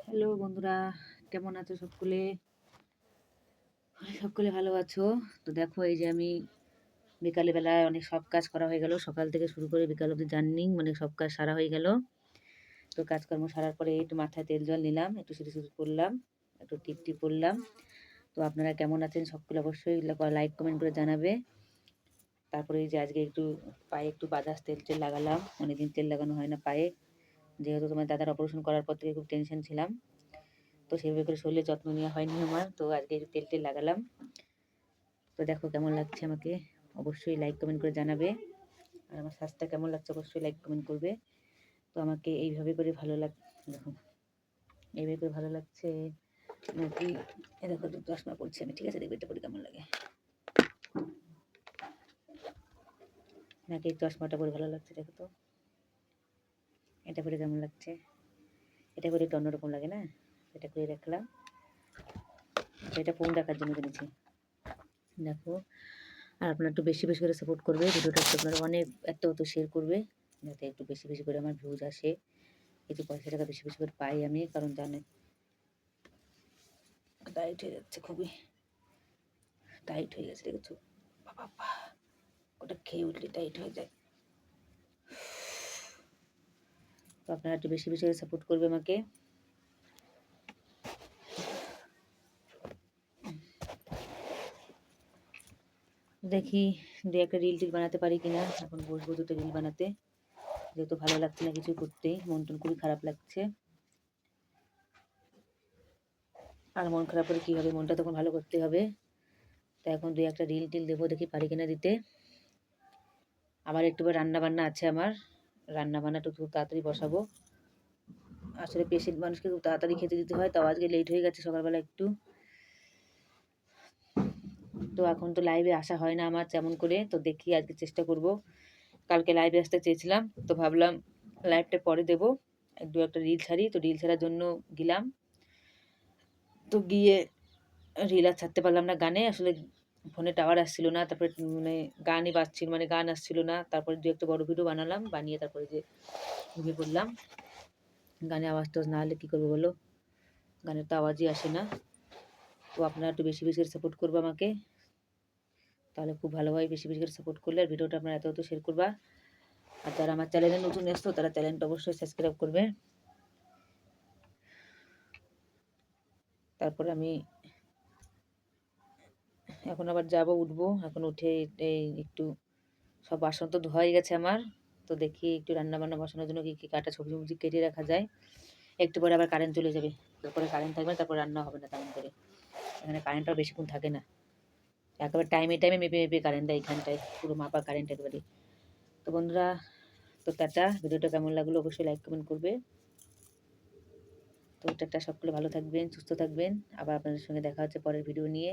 Hello বন্ধুরা, কেমন আছো সকলে? সকলে ভালো আছো? তো দেখো, এই যে আমি বিকালে বেলায় অনেক সব কাজ করা হয়ে গেল। সকাল থেকে শুরু করে বিকাল অবধি জার্নি, মানে সব কাজ সারা হয়ে গেল। তো কাজকর্ম সারার পরে একটু মাথায় তেল জল নিলাম, একটু সিঁদুর করলাম, একটু টিপ পরলাম। তো আপনারা কেমন আছেন সকলে অবশ্যই লাইক কমেন্ট করে জানাবে। তারপরে এই যে আজকে একটু পায়ে একটু বাজাজ তেল লাগালাম। অনেকদিন তেল লাগানো হয় না পায়ে, যেহেতু তোমার দাদার অপারেশন করার পর থেকে খুব টেনশন ছিলাম। তো সেভাবে করে শরীরের যত্ন নেওয়া হয়নি আমার। তো আজকে একটু তেল লাগালাম। তো দেখো কেমন লাগছে আমাকে, অবশ্যই লাইক কমেন্ট করে জানাবে। আর আমার স্বাস্থ্য কেমন লাগছে অবশ্যই লাইক কমেন্ট করবে। তো আমাকে এইভাবে করে ভালো দেখো, এইভাবে করে ভালো লাগছে নাকি? দেখো চশমা পড়ছি আমি, ঠিক আছে? দেখবে এটা পরে কেমন লাগে, নাকি চশমাটা পরে ভালো লাগছে? দেখো তো এটা পরে কেমন লাগছে। এটা করে একটু অন্যরকম লাগে না? এটা করে রাখলাম। এটা ফোন দেখার জন্য কিনেছি। দেখো, আর আপনারা একটু বেশি বেশি করে সাপোর্ট করবে ভিডিওটা, একটু আপনারা অনেক এত শেয়ার করবে, যাতে একটু বেশি বেশি করে আমার ভিউজ আসে, একটু পয়সা টাকা বেশি বেশি করে পাই আমি। কারণ জানেন টাইট হয়ে যাচ্ছে, খুবই টাইট হয়ে গেছে, দেখেছো? বাবা, ওটা খেয়ে উঠলে টাইট হয়ে যায়। তো আপনারা একটু বেশি বেশি করে সাপোর্ট করবে আমাকে। দেখি দু একটা রিল বানাতে পারি কিনা। এখন বসবো দুটো রিল বানাতে, যেহেতু ভালো লাগছে না কিছু করতে, মন টন খুবই খারাপ লাগছে। আর মন খারাপ করে কী হবে, মনটা তখন ভালো করতে হবে। তো এখন দু একটা রিল দেবো, দেখি পারি কিনা দিতে। আবার একটু রান্না বান্না আছে আমার, রান্না বান্নাটা খুব তাড়াতাড়ি বসাবো। আসলে পেশেন্ট মানুষকে খুব তাড়াতাড়ি খেতে দিতে হয়, তাও আজকে লেট হয়ে গেছে সকালবেলা একটু। তো এখন তো লাইভে আসা হয় না আমার তেমন করে, তো দেখি আজকে চেষ্টা করব। কালকে লাইভে আসতে চেয়েছিলাম, তো ভাবলাম লাইভটা পরে দেবো, দু একটা রিল ছাড়ি। তো রিল ছাড়ার জন্য গেলাম, তো গিয়ে রিল আর ছাড়তে পারলাম না। গানে আসলে ফোনে টাওয়ার আসছিল না, তারপরে মানে গানই বাজছিল, মানে গান আসছিল না। তারপরে দু একটা বড় ভিডিও বানালাম, বানিয়ে তারপরে যে ঘুমিয়ে পড়লাম। গানে আওয়াজ টাওয়াজ না হলে কী করবো বলো, গানের তো আওয়াজই আসে না। তো আপনারা একটু বেশি বেশি করে সাপোর্ট করবে আমাকে, তাহলে খুব ভালো হয়। বেশি বেশি করে সাপোর্ট করলে আর ভিডিওটা আপনারা এত শেয়ার করবা। আর যারা আমার চ্যানেলে নতুন এসছো তারা চ্যানেলটা অবশ্যই সাবস্ক্রাইব করবে। তারপরে আমি এখন আবার যাব, উঠবো। এখন উঠে এই একটু সব বাসন তো ধোয়াই গেছে আমার। তো দেখি একটু রান্না বান্না বসানোর জন্য কী কাটা সবজি মবজি কেটে রাখা যায়। একটু পরে আবার কারেন্ট চলে যাবে, তারপরে কারেন্ট থাকবে না, তারপর রান্না হবে না তেমন করে। এখানে কারেন্টটাও বেশিক্ষণ থাকে না, একেবারে টাইমে মেপে কারেন্ট দেয় এখানটায়, পুরো মাপা কারেন্ট একেবারে। তো বন্ধুরা, তো টাটা। ভিডিওটা কেমন লাগলো অবশ্যই লাইক কমেন্ট করবে। তো টাটা, সকলে ভালো থাকবেন, সুস্থ থাকবেন। আবার আপনাদের সঙ্গে দেখা হচ্ছে পরের ভিডিও নিয়ে।